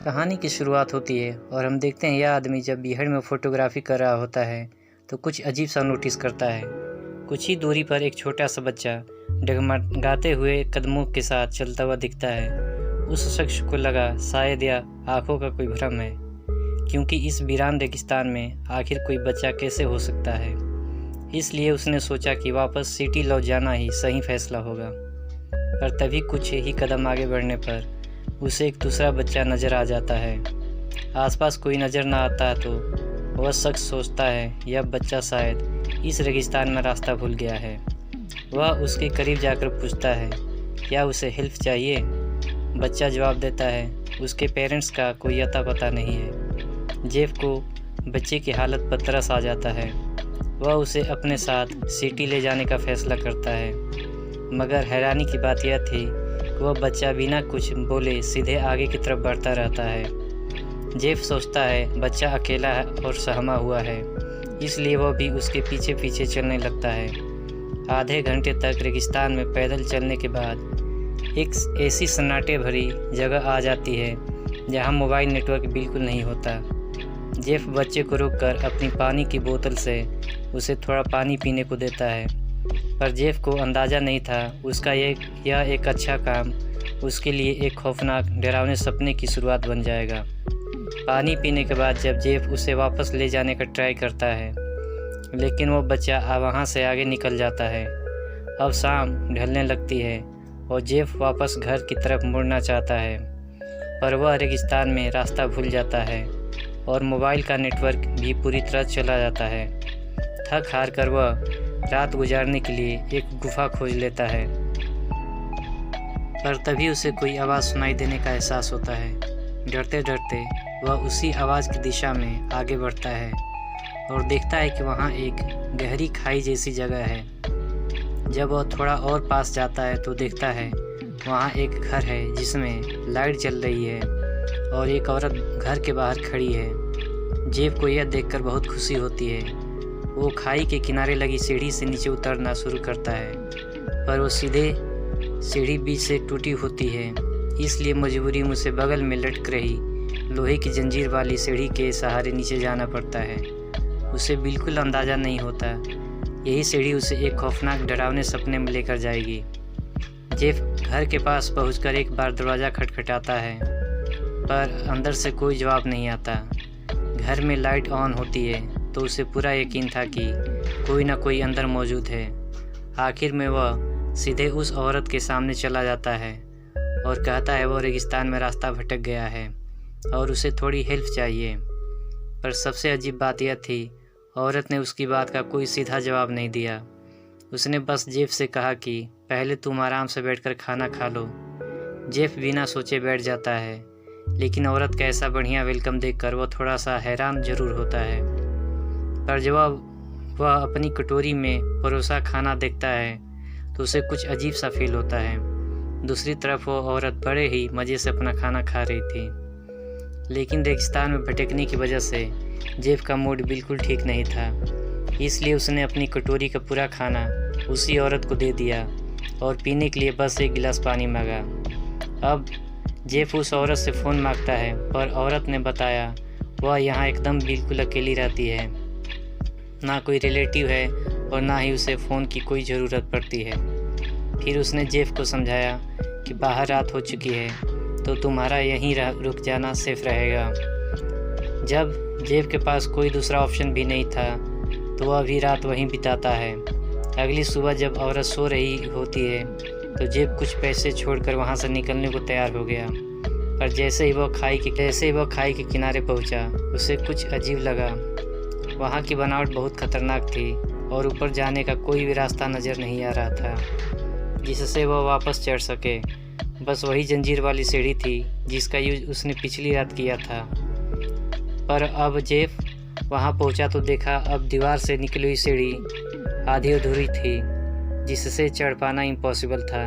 कहानी की शुरुआत होती है और हम देखते हैं यह आदमी जब बीहड़ में फोटोग्राफी कर रहा होता है तो कुछ अजीब सा नोटिस करता है। कुछ ही दूरी पर एक छोटा सा बच्चा डगमगाते हुए कदमों के साथ चलता हुआ दिखता है। उस शख्स को लगा शायद यह आंखों का कोई भ्रम है, क्योंकि इस वीरान रेगिस्तान में आखिर कोई बच्चा कैसे हो सकता है। इसलिए उसने सोचा कि वापस सिटी लौट जाना ही सही फैसला होगा। पर तभी कुछ ही कदम आगे बढ़ने पर उसे एक दूसरा बच्चा नज़र आ जाता है। आसपास कोई नज़र न आता तो वह शख्स सोचता है यह बच्चा शायद इस रेगिस्तान में रास्ता भूल गया है। वह उसके करीब जाकर पूछता है क्या उसे हेल्प चाहिए। बच्चा जवाब देता है उसके पेरेंट्स का कोई अता पता नहीं है। जेफ को बच्चे की हालत पर तरस आ जाता है। वह उसे अपने साथ सिटी ले जाने का फैसला करता है, मगर हैरानी की बात यह थी कि वह बच्चा बिना कुछ बोले सीधे आगे की तरफ बढ़ता रहता है। जेफ सोचता है बच्चा अकेला है और सहमा हुआ है, इसलिए वह भी उसके पीछे पीछे चलने लगता है। आधे घंटे तक रेगिस्तान में पैदल चलने के बाद एक ऐसी सन्नाटे भरी जगह आ जाती है जहां मोबाइल नेटवर्क बिल्कुल नहीं होता। जेफ बच्चे को रोककर अपनी पानी की बोतल से उसे थोड़ा पानी पीने को देता है, पर जेफ को अंदाज़ा नहीं था उसका यह एक अच्छा काम उसके लिए एक खौफनाक डरावने सपने की शुरुआत बन जाएगा। पानी पीने के बाद जब जेफ उसे वापस ले जाने का ट्राई करता है, लेकिन वो बच्चा वहाँ से आगे निकल जाता है। अब शाम ढलने लगती है और जेफ वापस घर की तरफ मुड़ना चाहता है, पर वह रेगिस्तान में रास्ता भूल जाता है और मोबाइल का नेटवर्क भी पूरी तरह चला जाता है। थक हार कर वह रात गुजारने के लिए एक गुफा खोज लेता है, पर तभी उसे कोई आवाज़ सुनाई देने का एहसास होता है। डरते डरते वह उसी आवाज़ की दिशा में आगे बढ़ता है और देखता है कि वहाँ एक गहरी खाई जैसी जगह है। जब वह थोड़ा और पास जाता है तो देखता है वहाँ एक घर है जिसमें लाइट जल रही है और एक औरत घर के बाहर खड़ी है। जेफ को यह देखकर बहुत खुशी होती है। वो खाई के किनारे लगी सीढ़ी से नीचे उतरना शुरू करता है, पर वो सीधे सीढ़ी बीच से टूटी होती है, इसलिए मजबूरी में उसे बगल में लटक रही लोहे की जंजीर वाली सीढ़ी के सहारे नीचे जाना पड़ता है। उसे बिल्कुल अंदाज़ा नहीं होता यही सीढ़ी उसे एक खौफनाक डरावने सपने में लेकर जाएगी। जेफ घर के पास पहुंचकर एक बार दरवाज़ा खटखटाता है, पर अंदर से कोई जवाब नहीं आता। घर में लाइट ऑन होती है तो उसे पूरा यकीन था कि कोई ना कोई अंदर मौजूद है। आखिर में वह सीधे उस औरत के सामने चला जाता है और कहता है वो रेगिस्तान में रास्ता भटक गया है और उसे थोड़ी हेल्प चाहिए। पर सबसे अजीब बात यह थी औरत ने उसकी बात का कोई सीधा जवाब नहीं दिया। उसने बस जेफ से कहा कि पहले तुम आराम से बैठकर खाना खा लो। जेफ बिना सोचे बैठ जाता है, लेकिन औरत का ऐसा बढ़िया वेलकम देखकर वह थोड़ा सा हैरान जरूर होता है। पर जब वह अपनी कटोरी में परोसा खाना देखता है तो उसे कुछ अजीब सा फील होता है। दूसरी तरफ वो औरत बड़े ही मज़े से अपना खाना खा रही थी, लेकिन रेगिस्तान में भटकने की वजह से जेफ का मूड बिल्कुल ठीक नहीं था। इसलिए उसने अपनी कटोरी का पूरा खाना उसी औरत को दे दिया और पीने के लिए बस एक गिलास पानी मांगा। अब जेफ उस औरत से फ़ोन मांगता है, पर औरत ने बताया वह यहाँ एकदम बिल्कुल अकेली रहती है, ना कोई रिलेटिव है और ना ही उसे फ़ोन की कोई ज़रूरत पड़ती है। फिर उसने जेफ को समझाया कि बाहर रात हो चुकी है तो तुम्हारा यहीं रुक जाना सेफ रहेगा। जब जेफ के पास कोई दूसरा ऑप्शन भी नहीं था तो वह भी रात वहीं बिताता है। अगली सुबह जब औरत सो रही होती है तो जेफ कुछ पैसे छोड़कर वहां से निकलने को तैयार हो गया, पर जैसे ही वह खाई के किनारे पहुंचा उसे कुछ अजीब लगा। वहां की बनावट बहुत खतरनाक थी और ऊपर जाने का कोई भी रास्ता नज़र नहीं आ रहा था जिससे वह वापस चढ़ सके। बस वही जंजीर वाली सीढ़ी थी जिसका यूज उसने पिछली रात किया था। पर अब जेफ वहां पहुंचा तो देखा अब दीवार से निकली हुई सीढ़ी आधी अधूरी थी, जिससे चढ़ पाना इम्पॉसिबल था।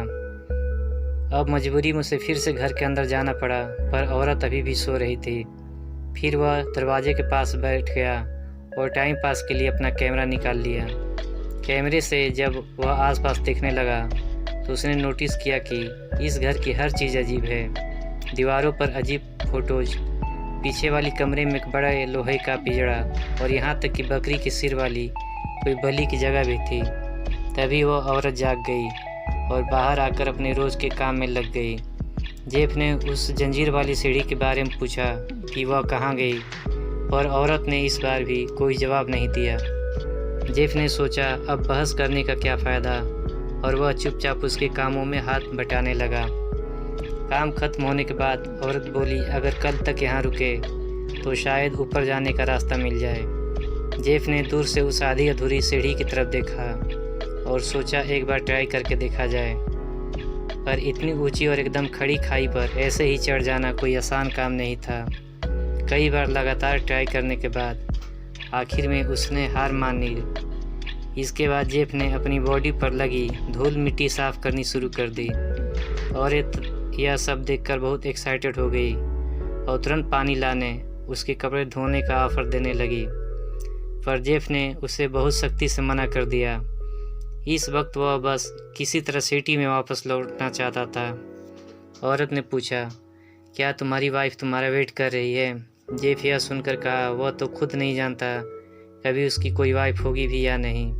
अब मजबूरी में उसे फिर से घर के अंदर जाना पड़ा, पर औरत अभी भी सो रही थी। फिर वह दरवाजे के पास बैठ गया और टाइम पास के लिए अपना कैमरा निकाल लिया। कैमरे से जब वह आसपास देखने लगा तो उसने नोटिस किया कि इस घर की हर चीज़ अजीब है। दीवारों पर अजीब फोटोज, पीछे वाली कमरे में एक बड़ा लोहे का पिंजड़ा और यहाँ तक कि बकरी के सिर वाली कोई बलि की जगह भी थी। तभी वह औरत जाग गई और बाहर आकर अपने रोज़ के काम में लग गई। जेफ ने उस जंजीर वाली सीढ़ी के बारे में पूछा कि वह कहाँ गई, पर औरत ने इस बार भी कोई जवाब नहीं दिया। जेफ ने सोचा अब बहस करने का क्या फ़ायदा, और वह चुपचाप उसके कामों में हाथ बटाने लगा। काम खत्म होने के बाद औरत बोली, अगर कल तक यहाँ रुके तो शायद ऊपर जाने का रास्ता मिल जाए। जेफ ने दूर से उस आधी अधूरी सीढ़ी की तरफ देखा और सोचा एक बार ट्राई करके देखा जाए, पर इतनी ऊंची और एकदम खड़ी खाई पर ऐसे ही चढ़ जाना कोई आसान काम नहीं था। कई बार लगातार ट्राई करने के बाद आखिर में उसने हार मान ली। इसके बाद जेफ ने अपनी बॉडी पर लगी धूल मिट्टी साफ़ करनी शुरू कर दी। औरत यह सब देखकर बहुत एक्साइटेड हो गई और तुरंत पानी लाने, उसके कपड़े धोने का ऑफ़र देने लगी, पर जेफ ने उसे बहुत सख्ती से मना कर दिया। इस वक्त वह बस किसी तरह सिटी में वापस लौटना चाहता था। औरत ने पूछा, क्या तुम्हारी वाइफ तुम्हारा वेट कर रही है? जेफ यह सुनकर कहा, वह तो खुद नहीं जानता कभी उसकी कोई वाइफ होगी भी या नहीं।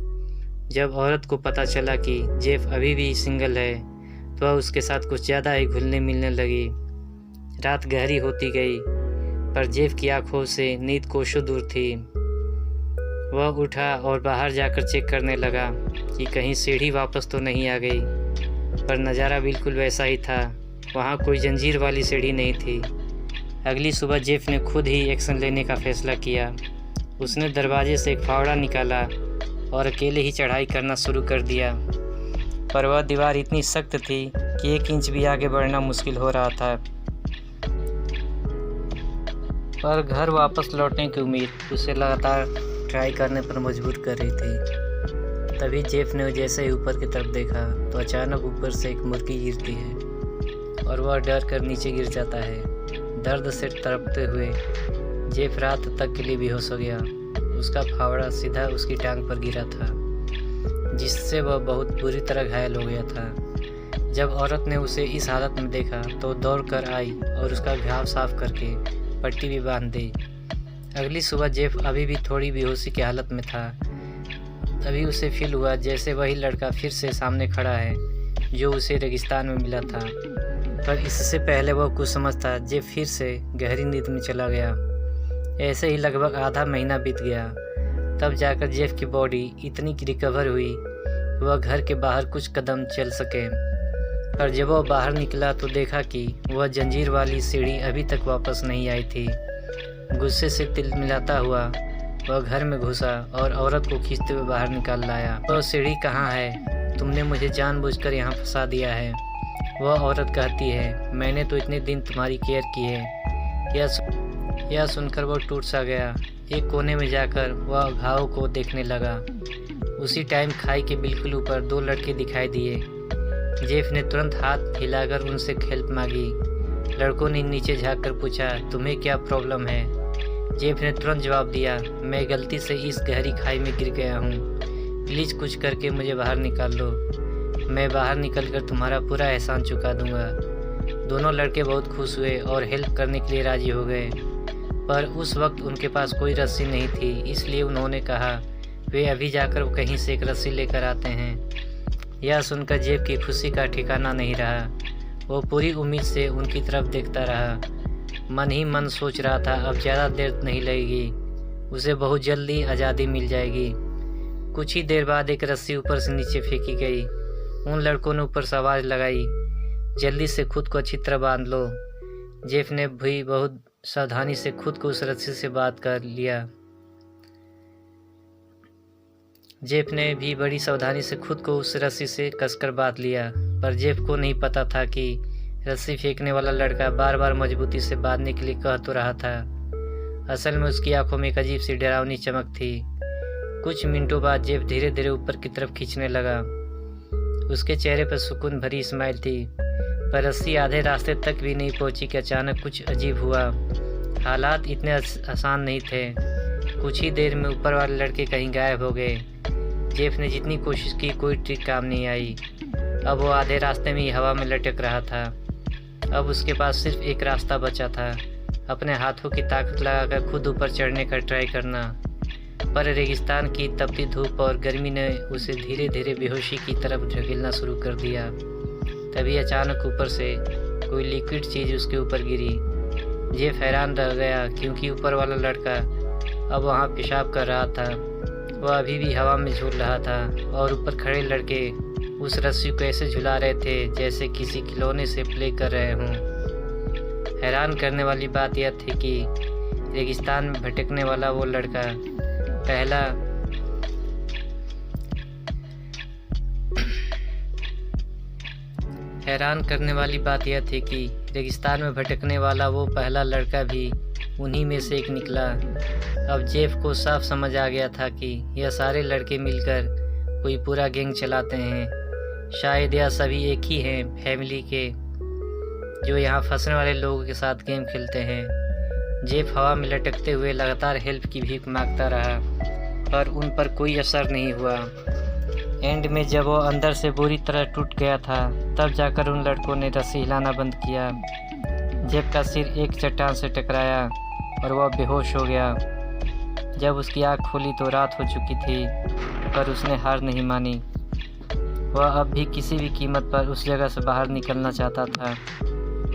जब औरत को पता चला कि जेफ अभी भी सिंगल है तो वह उसके साथ कुछ ज़्यादा ही घुलने मिलने लगी। रात गहरी होती गई, पर जेफ की आंखों से नींद कोसों दूर थी। वह उठा और बाहर जाकर चेक करने लगा कि कहीं सीढ़ी वापस तो नहीं आ गई, पर नज़ारा बिल्कुल वैसा ही था। वहाँ कोई जंजीर वाली सीढ़ी नहीं थी। अगली सुबह जेफ ने खुद ही एक्शन लेने का फैसला किया। उसने दरवाजे से एक फावड़ा निकाला और अकेले ही चढ़ाई करना शुरू कर दिया, पर वह दीवार इतनी सख्त थी कि 1 इंच भी आगे बढ़ना मुश्किल हो रहा था। पर घर वापस लौटने की उम्मीद उसे लगातार ट्राई करने पर मजबूर कर रही थी। तभी जेफ ने जैसे ही ऊपर की तरफ देखा तो अचानक ऊपर से एक मुर्गी गिरती है और वह डर कर नीचे गिर जाता है। दर्द से तड़पते हुए जेफ रात तक के लिए बेहोश हो गया। उसका फावड़ा सीधा उसकी टांग पर गिरा था, जिससे वह बहुत बुरी तरह घायल हो गया था। जब औरत ने उसे इस हालत में देखा तो दौड़ कर आई और उसका घाव साफ करके पट्टी भी बांध दी। अगली सुबह जेफ अभी भी थोड़ी बेहोशी की हालत में था। तभी उसे फील हुआ जैसे वही लड़का फिर से सामने खड़ा है जो उसे रेगिस्तान में मिला था, पर इससे पहले वह कुछ समझता जेफ फिर से गहरी नींद में चला गया। ऐसे ही लगभग आधा महीना बीत गया, तब जाकर जेफ की बॉडी इतनी रिकवर हुई वह घर के बाहर कुछ कदम चल सके। पर जब वह बाहर निकला तो देखा कि वह जंजीर वाली सीढ़ी अभी तक वापस नहीं आई थी। गुस्से से तिलमिलाता हुआ वह घर में घुसा और औरत को खींचते हुए बाहर निकाल लाया। वह सीढ़ी कहाँ है? तुमने मुझे जानबूझकर यहाँ फंसा दिया है। वह औरत कहती है, मैंने तो इतने दिन तुम्हारी केयर की है। यह सुनकर वह टूट सा गया। एक कोने में जाकर वह घाव को देखने लगा। उसी टाइम खाई के बिल्कुल ऊपर 2 लड़के दिखाई दिए। जेफ ने तुरंत हाथ हिलाकर उनसे हेल्प मांगी। लड़कों ने नीचे झांककर पूछा, तुम्हें क्या प्रॉब्लम है? जेफ ने तुरंत जवाब दिया, मैं गलती से इस गहरी खाई में गिर गया हूँ, प्लीज़ कुछ करके मुझे बाहर निकाल लो। मैं बाहर निकलकर तुम्हारा पूरा एहसान चुका दूंगा। दोनों लड़के बहुत खुश हुए और हेल्प करने के लिए राजी हो गए, पर उस वक्त उनके पास कोई रस्सी नहीं थी, इसलिए उन्होंने कहा वे अभी जाकर कहीं से एक रस्सी लेकर आते हैं। यह सुनकर जेफ की खुशी का ठिकाना नहीं रहा। वो पूरी उम्मीद से उनकी तरफ देखता रहा। मन ही मन सोच रहा था अब ज़्यादा देर नहीं लगेगी, उसे बहुत जल्दी आज़ादी मिल जाएगी। कुछ ही देर बाद एक रस्सी ऊपर से नीचे फेंकी गई। उन लड़कों ने ऊपर से आवाज़ लगाई, जल्दी से खुद को अच्छी तरह बांध लो। जेफ ने भी बहुत सावधानी से खुद को उस रस्सी से बांध कर लिया। जेफ ने भी बड़ी सावधानी से खुद को उस रस्सी से कसकर बांध लिया, पर जेफ को नहीं पता था कि रस्सी फेंकने वाला लड़का बार बार मजबूती से बांधने के लिए कह तो रहा था। असल में उसकी आंखों में एक अजीब सी डरावनी चमक थी। कुछ मिनटों बाद जेफ धीरे धीरे ऊपर की तरफ खींचने लगा। उसके चेहरे पर सुकून भरी स्माइल थी, पर रस्सी आधे रास्ते तक भी नहीं पहुंची कि अचानक कुछ अजीब हुआ। हालात इतने आसान नहीं थे। कुछ ही देर में ऊपर वाले लड़के कहीं गायब हो गए। जेफ ने जितनी कोशिश की कोई ट्रिक काम नहीं आई। अब वो आधे रास्ते में ही हवा में लटक रहा था। अब उसके पास सिर्फ एक रास्ता बचा था, अपने हाथों की ताकत लगाकर खुद ऊपर चढ़ने का ट्राई करना, पर रेगिस्तान की तपती धूप और गर्मी ने उसे धीरे धीरे बेहोशी की तरफ ढकेलना शुरू कर दिया। तभी अचानक ऊपर से कोई लिक्विड चीज़ उसके ऊपर गिरी। जेफ हैरान रह गया क्योंकि ऊपर वाला लड़का अब वहाँ पेशाब कर रहा था। वह अभी भी हवा में झूल रहा था और ऊपर खड़े लड़के उस रस्सी को ऐसे झुला रहे थे जैसे किसी खिलौने से प्ले कर रहे हों। हैरान करने वाली बात यह थी कि रेगिस्तान में भटकने वाला वो लड़का पहला लड़का भी उन्हीं में से एक निकला। अब जेफ को साफ समझ आ गया था कि यह सारे लड़के मिलकर कोई पूरा गैंग चलाते हैं। शायद यह सभी एक ही हैं फैमिली के, जो यहाँ फंसने वाले लोगों के साथ गेम खेलते हैं। जेफ हवा में लटकते हुए लगातार हेल्प की भीख मांगता रहा, पर उन पर कोई असर नहीं हुआ। एंड में जब वो अंदर से बुरी तरह टूट गया था, तब जाकर उन लड़कों ने रस्सी हिलाना बंद किया। जेफ का सिर एक चट्टान से टकराया और वह बेहोश हो गया। जब उसकी आँख खोली तो रात हो चुकी थी, पर उसने हार नहीं मानी। वह अब भी किसी भी कीमत पर उस जगह से बाहर निकलना चाहता था।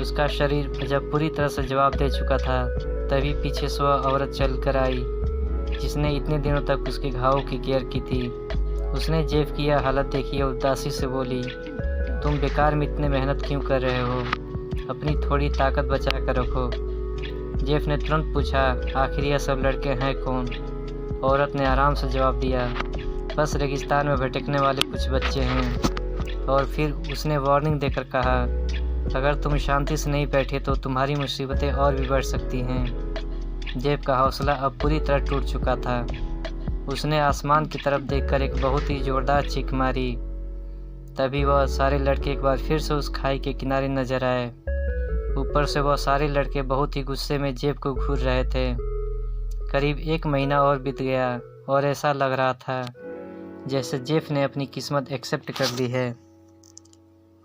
उसका शरीर जब पूरी तरह से जवाब दे चुका था, तभी पीछे से वह औरत चल कर आई जिसने इतने दिनों तक उसके घावों की केयर की थी। उसने जेफ की यह हालत देखी और उदासी से बोली, तुम बेकार में इतने मेहनत क्यों कर रहे हो? अपनी थोड़ी ताकत बचा कर रखो। जेफ ने तुरंत पूछा, आखिर यह सब लड़के हैं कौन? औरत ने आराम से जवाब दिया, बस रेगिस्तान में भटकने वाले कुछ बच्चे हैं। और फिर उसने वार्निंग देकर कहा, अगर तुम शांति से नहीं बैठे तो तुम्हारी मुसीबतें और भी बढ़ सकती हैं। जेफ का हौसला अब पूरी तरह टूट चुका था। उसने आसमान की तरफ देखकर एक बहुत ही जोरदार चीख मारी। तभी वह सारे लड़के एक बार फिर से उस खाई के किनारे नजर आए। ऊपर से वह सारे लड़के बहुत ही गुस्से में जेफ को घूर रहे थे। करीब 1 महीना और बीत गया और ऐसा लग रहा था जैसे जेफ ने अपनी किस्मत एक्सेप्ट कर ली है।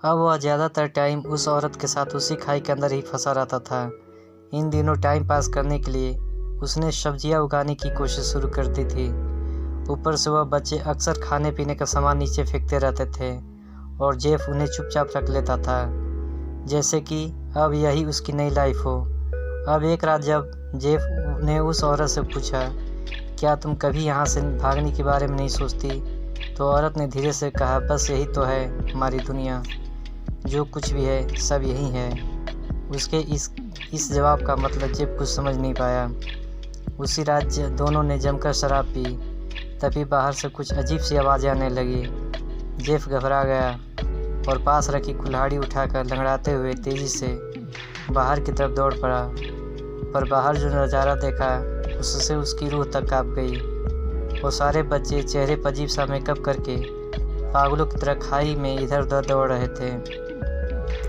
अब वह ज़्यादातर टाइम उस औरत के साथ उसी खाई के अंदर ही फंसा रहता था। इन दिनों टाइम पास करने के लिए उसने सब्जियां उगाने की कोशिश शुरू कर दी थी। ऊपर से वह बच्चे अक्सर खाने पीने का सामान नीचे फेंकते रहते थे और जेफ उन्हें चुपचाप रख लेता था, जैसे कि अब यही उसकी नई लाइफ हो। अब एक रात जब जेफ ने उस औरत से पूछा, क्या तुम कभी यहाँ से भागने के बारे में नहीं सोचती? तो औरत ने धीरे से कहा, बस यही तो है हमारी दुनिया, जो कुछ भी है सब यही है। उसके इस जवाब का मतलब जेफ कुछ समझ नहीं पाया। उसी रात दोनों ने जमकर शराब पी। तभी बाहर से कुछ अजीब सी आवाज़ें आने लगी। जेफ घबरा गया और पास रखी कुल्हाड़ी उठाकर लंगड़ाते हुए तेज़ी से बाहर की तरफ दौड़ पड़ा। पर बाहर जो नज़ारा देखा उससे उसकी रूह तक काँप गई। वो सारे बच्चे चेहरे पर अजीब सा मेकअप करके पागलों की तरह खाई में इधर उधर दौड़ रहे थे।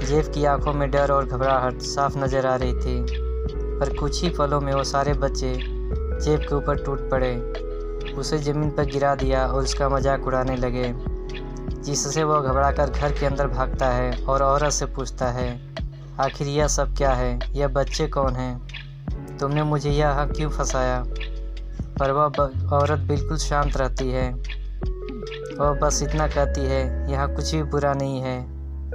जेफ की आंखों में डर और घबराहट साफ नज़र आ रही थी। पर कुछ ही पलों में वो सारे बच्चे जेफ के ऊपर टूट पड़े, उसे ज़मीन पर गिरा दिया और उसका मजाक उड़ाने लगे, जिससे वह घबराकर घर के अंदर भागता है और औरत से पूछता है, आखिर यह सब क्या है? यह बच्चे कौन हैं? तुमने मुझे यहाँ क्यों फंसाया? पर वह औरत बिल्कुल शांत रहती है। वह बस इतना कहती है, यहाँ कुछ भी बुरा नहीं है,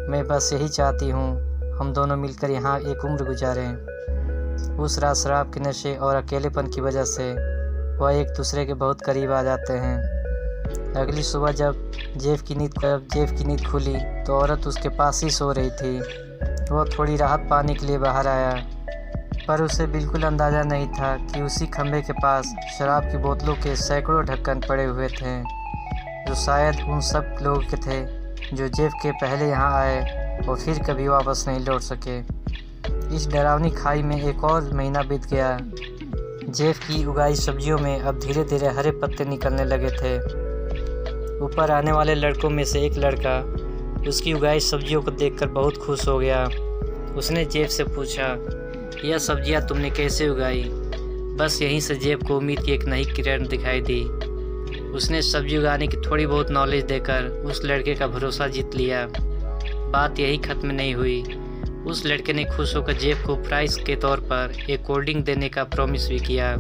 मैं बस यही चाहती हूँ हम दोनों मिलकर यहाँ एक उम्र गुजारें। उस रात शराब के नशे और अकेलेपन की वजह से वह एक दूसरे के बहुत करीब आ जाते हैं। अगली सुबह जब जेफ की नींद खुली तो औरत उसके पास ही सो रही थी। वह थोड़ी राहत पाने के लिए बाहर आया, पर उसे बिल्कुल अंदाज़ा नहीं था कि उसी खंभे के पास शराब की बोतलों के सैकड़ों ढक्कन पड़े हुए थे, जो शायद उन सब लोगों के थे जो जेफ के पहले यहाँ आए और फिर कभी वापस नहीं लौट सके। इस डरावनी खाई में एक और महीना बीत गया। जेफ की उगाई सब्जियों में अब धीरे धीरे हरे पत्ते निकलने लगे थे। ऊपर आने वाले लड़कों में से एक लड़का उसकी उगाई सब्जियों को देखकर बहुत खुश हो गया। उसने जेफ से पूछा, यह सब्जियां तुमने कैसे उगाई? बस यहीं से जेफ को उम्मीद की एक नई किरण दिखाई दी। उसने सब्जी उगाने की थोड़ी बहुत नॉलेज देकर उस लड़के का भरोसा जीत लिया। बात यही ख़त्म नहीं हुई। उस लड़के ने खुश होकर जेफ को प्राइस के तौर पर एक कोल्ड ड्रिंक देने का प्रॉमिस भी किया।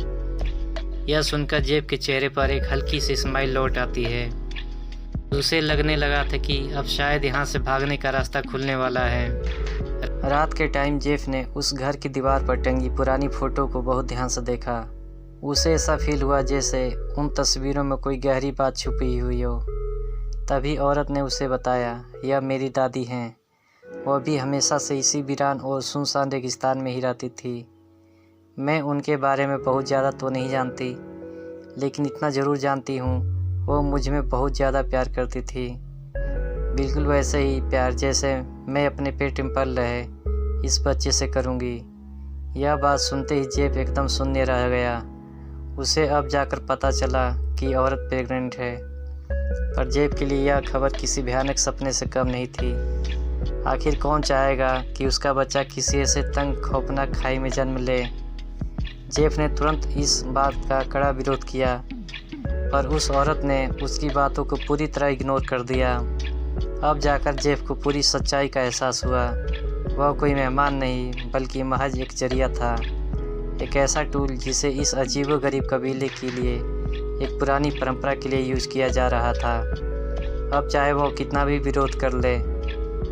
यह सुनकर जेफ के चेहरे पर एक हल्की सी स्माइल लौट आती है। उसे लगने लगा था कि अब शायद यहाँ से भागने का रास्ता खुलने वाला है। रात के टाइम जेफ ने उस घर की दीवार पर टंगी पुरानी फ़ोटो को बहुत ध्यान से देखा। उसे ऐसा फील हुआ जैसे उन तस्वीरों में कोई गहरी बात छुपी हुई हो। तभी औरत ने उसे बताया, यह मेरी दादी हैं। वह भी हमेशा से इसी वीरान और सुनसान रेगिस्तान में ही रहती थी। मैं उनके बारे में बहुत ज़्यादा तो नहीं जानती, लेकिन इतना ज़रूर जानती हूँ वो मुझ में बहुत ज़्यादा प्यार करती थी, बिल्कुल वैसे ही प्यार जैसे मैं अपने पेट में पल रहे इस बच्चे से करूँगी। यह बात सुनते ही जेफ एकदम शून्य रह गया। उसे अब जाकर पता चला कि औरत प्रेग्नेंट है, पर जेफ के लिए यह खबर किसी भयानक सपने से कम नहीं थी। आखिर कौन चाहेगा कि उसका बच्चा किसी ऐसे तंग खौफनाक खाई में जन्म ले। जेफ ने तुरंत इस बात का कड़ा विरोध किया, पर उस औरत ने उसकी बातों को पूरी तरह इग्नोर कर दिया। अब जाकर जेफ को पूरी सच्चाई का एहसास हुआ। वह कोई मेहमान नहीं बल्कि महज एक जरिया था, एक ऐसा टूल जिसे इस अजीबोगरीब कबीले के लिए एक पुरानी परंपरा के लिए यूज़ किया जा रहा था। अब चाहे वो कितना भी विरोध कर ले,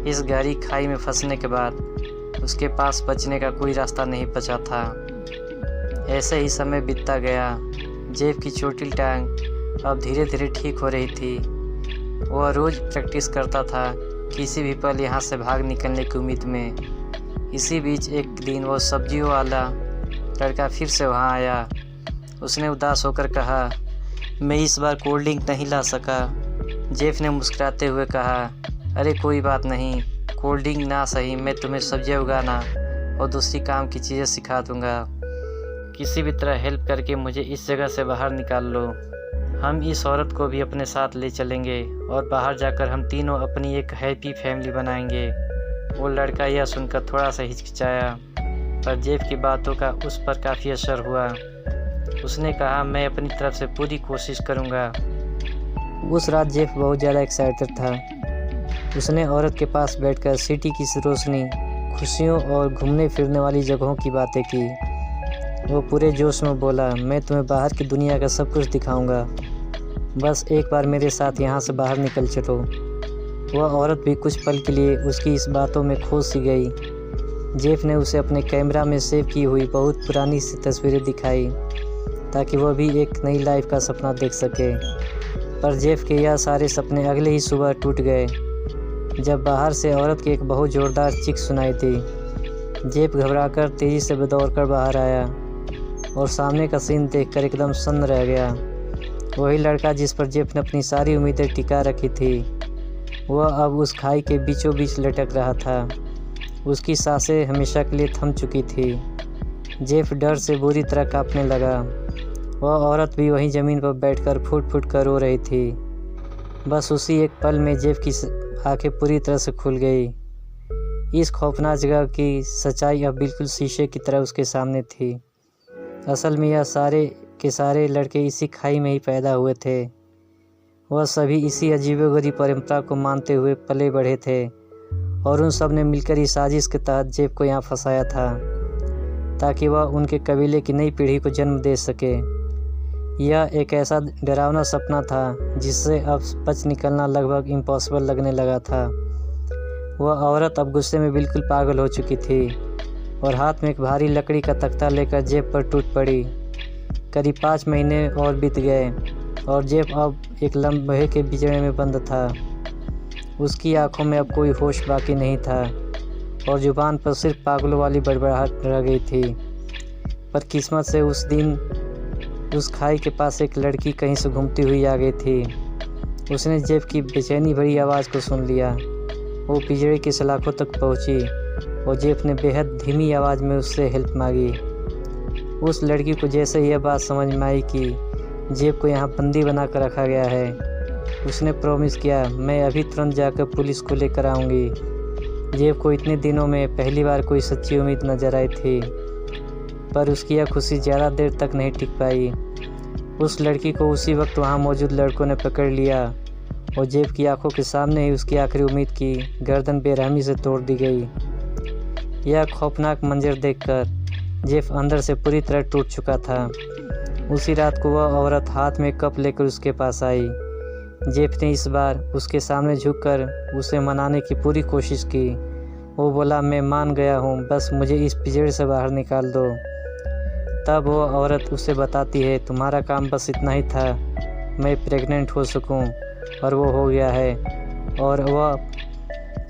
इस गहरी खाई में फंसने के बाद उसके पास बचने का कोई रास्ता नहीं बचा था। ऐसे ही समय बीतता गया। जेफ की चोटिल टांग अब धीरे धीरे ठीक हो रही थी। वह रोज़ प्रैक्टिस करता था, किसी भी पल यहाँ से भाग निकलने की उम्मीद में। इसी बीच एक दिन वो सब्जियों वाला लड़का फिर से वहाँ आया। उसने उदास होकर कहा, मैं इस बार कोल्ड ड्रिंक नहीं ला सका। जेफ ने मुस्कुराते हुए कहा, अरे कोई बात नहीं, कोल्ड ड्रिंक ना सही, मैं तुम्हें सब्जियां उगाना और दूसरी काम की चीज़ें सिखा दूंगा। किसी भी तरह हेल्प करके मुझे इस जगह से बाहर निकाल लो। हम इस औरत को भी अपने साथ ले चलेंगे और बाहर जाकर हम तीनों अपनी एक हैप्पी फैमिली बनाएंगे। वो लड़का यह सुनकर थोड़ा सा हिचकिचाया, पर जेफ की बातों का उस पर काफ़ी असर हुआ। उसने कहा, मैं अपनी तरफ से पूरी कोशिश करूँगा। उस रात जेफ बहुत ज़्यादा एक्साइटेड था। उसने औरत के पास बैठकर सिटी की रोशनी, खुशियों और घूमने फिरने वाली जगहों की बातें की। वो पूरे जोश में बोला, मैं तुम्हें बाहर की दुनिया का सब कुछ दिखाऊंगा, बस एक बार मेरे साथ यहाँ से बाहर निकल चलो। वह औरत भी कुछ पल के लिए उसकी इस बातों में खो सी गई। जेफ ने उसे अपने कैमरा में सेव की हुई बहुत पुरानी सी तस्वीरें दिखाई, ताकि वह भी एक नई लाइफ का सपना देख सके। पर जेफ के यह सारे सपने अगले ही सुबह टूट गए, जब बाहर से औरत की एक बहुत ज़ोरदार चीख सुनाई दी। जेफ घबराकर तेज़ी से दौड़कर बाहर आया और सामने का सीन देखकर एकदम सन्न रह गया। वही लड़का जिस पर जेफ ने अपनी सारी उम्मीदें टिका रखी थी, वह अब उस खाई के बीचों बीच लटक रहा था। उसकी सांसें हमेशा के लिए थम चुकी थी। जेफ डर से बुरी तरह कांपने लगा। वह औरत भी वहीं ज़मीन पर बैठकर फूट फूट कर रो रही थी। बस उसी एक पल में जेफ की आंखें पूरी तरह से खुल गई। इस खौफनाक जगह की सच्चाई अब बिल्कुल शीशे की तरह उसके सामने थी। असल में यह सारे के सारे लड़के इसी खाई में ही पैदा हुए थे। वह सभी इसी अजीबोगरीब परंपरा को मानते हुए पले बढ़े थे और उन सब ने मिलकर इस साजिश के तहत जेफ को यहाँ फंसाया था, ताकि वह उनके कबीले की नई पीढ़ी को जन्म दे सके। यह एक ऐसा डरावना सपना था जिससे अब बच निकलना लगभग इम्पॉसिबल लगने लगा था। वह औरत अब गुस्से में बिल्कुल पागल हो चुकी थी और हाथ में एक भारी लकड़ी का तख्ता लेकर जेफ पर टूट पड़ी। करीब 5 महीने और बीत गए और जेफ अब एक लम्हे के पिंजरे में बंद था। उसकी आंखों में अब कोई होश बाकी नहीं था और जुबान पर सिर्फ पागलों वाली बड़बड़ाहट रह गई थी। पर किस्मत से उस दिन उस खाई के पास एक लड़की कहीं से घूमती हुई आ गई थी। उसने जेफ की बेचैनी भरी आवाज़ को सुन लिया। वो पिंजरे की सलाखों तक पहुंची और जेफ ने बेहद धीमी आवाज़ में उससे हेल्प मांगी। उस लड़की को जैसे यह बात समझ में आई कि जेफ को यहाँ बंदी बना कर रखा गया है, उसने प्रॉमिस किया, मैं अभी तुरंत जाकर पुलिस को लेकर आऊँगी। जेफ को इतने दिनों में पहली बार कोई सच्ची उम्मीद नजर आई थी, पर उसकी यह खुशी ज़्यादा देर तक नहीं टिक पाई। उस लड़की को उसी वक्त वहाँ मौजूद लड़कों ने पकड़ लिया और जेफ की आंखों के सामने ही उसकी आखिरी उम्मीद की गर्दन बेरहमी से तोड़ दी गई। यह खौफनाक मंजर देखकर जेफ अंदर से पूरी तरह टूट चुका था। उसी रात को वह औरत हाथ में कप लेकर उसके पास आई। जेफ ने इस बार उसके सामने झुककर उसे मनाने की पूरी कोशिश की। वो बोला, मैं मान गया हूँ, बस मुझे इस पिंजरे से बाहर निकाल दो। तब वो औरत उसे बताती है, तुम्हारा काम बस इतना ही था, मैं प्रेग्नेंट हो सकूं, और वो हो गया है, और वह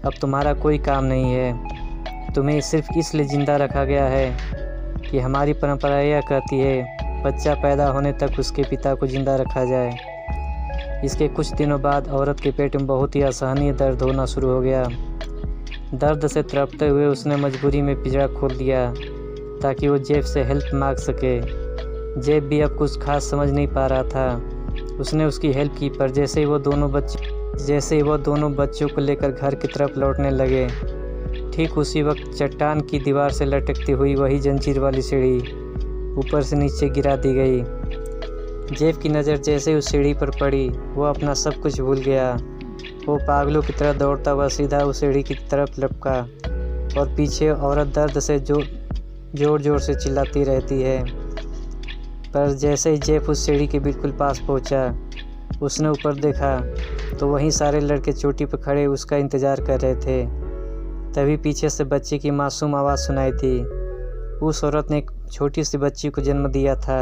अब तुम्हारा कोई काम नहीं है। तुम्हें सिर्फ इसलिए ज़िंदा रखा गया है कि हमारी परंपरा यह कहती है बच्चा पैदा होने तक उसके पिता को ज़िंदा रखा जाए। इसके कुछ दिनों बाद औरत के पेट में बहुत ही असहनीय दर्द होना शुरू हो गया। दर्द से तड़पते हुए उसने मजबूरी में पिंजरा खोल दिया ताकि वो जेफ से हेल्प मांग सके। जेफ भी अब कुछ खास समझ नहीं पा रहा था। उसने उसकी हेल्प की, पर जैसे ही वो दोनों बच्चों को लेकर घर की तरफ लौटने लगे, ठीक उसी वक्त चट्टान की दीवार से लटकती हुई वही जंजीर वाली सीढ़ी ऊपर से नीचे गिरा दी गई। जेफ की नज़र जैसे उस सीढ़ी पर पड़ी, वो अपना सब कुछ भूल गया। वो पागलों की तरह दौड़ता हुआ सीधा उस सीढ़ी की तरफ लपका, और पीछे औरत दर्द से जोर जोर से चिल्लाती रहती है। पर जैसे ही जेफ उस सीढ़ी के बिल्कुल पास पहुंचा, उसने ऊपर देखा तो वहीं सारे लड़के चोटी पर खड़े उसका इंतज़ार कर रहे थे। तभी पीछे से बच्चे की मासूम आवाज़ सुनाई थी। उस औरत ने एक छोटी सी बच्ची को जन्म दिया था।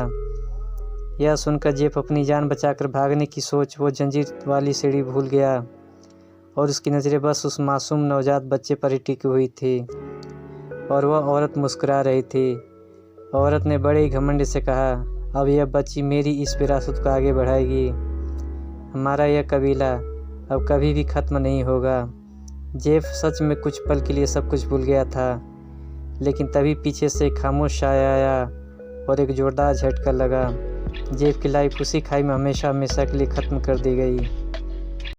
यह सुनकर जेफ अपनी जान बचाकर भागने की सोच वो जंजीर वाली सीढ़ी भूल गया, और उसकी नज़रें बस उस मासूम नवजात बच्चे पर ही टिकी हुई थी, और वह औरत मुस्कुरा रही थी। औरत ने बड़े ही घमंड से कहा, अब यह बच्ची मेरी इस विरासत को आगे बढ़ाएगी। हमारा यह कबीला अब कभी भी ख़त्म नहीं होगा। जेफ सच में कुछ पल के लिए सब कुछ भूल गया था, लेकिन तभी पीछे से एक खामोश साया आया और एक जोरदार झटका लगा। जेफ की लाइफ उसी खाई में हमेशा हमेशा के लिए ख़त्म कर दी गई।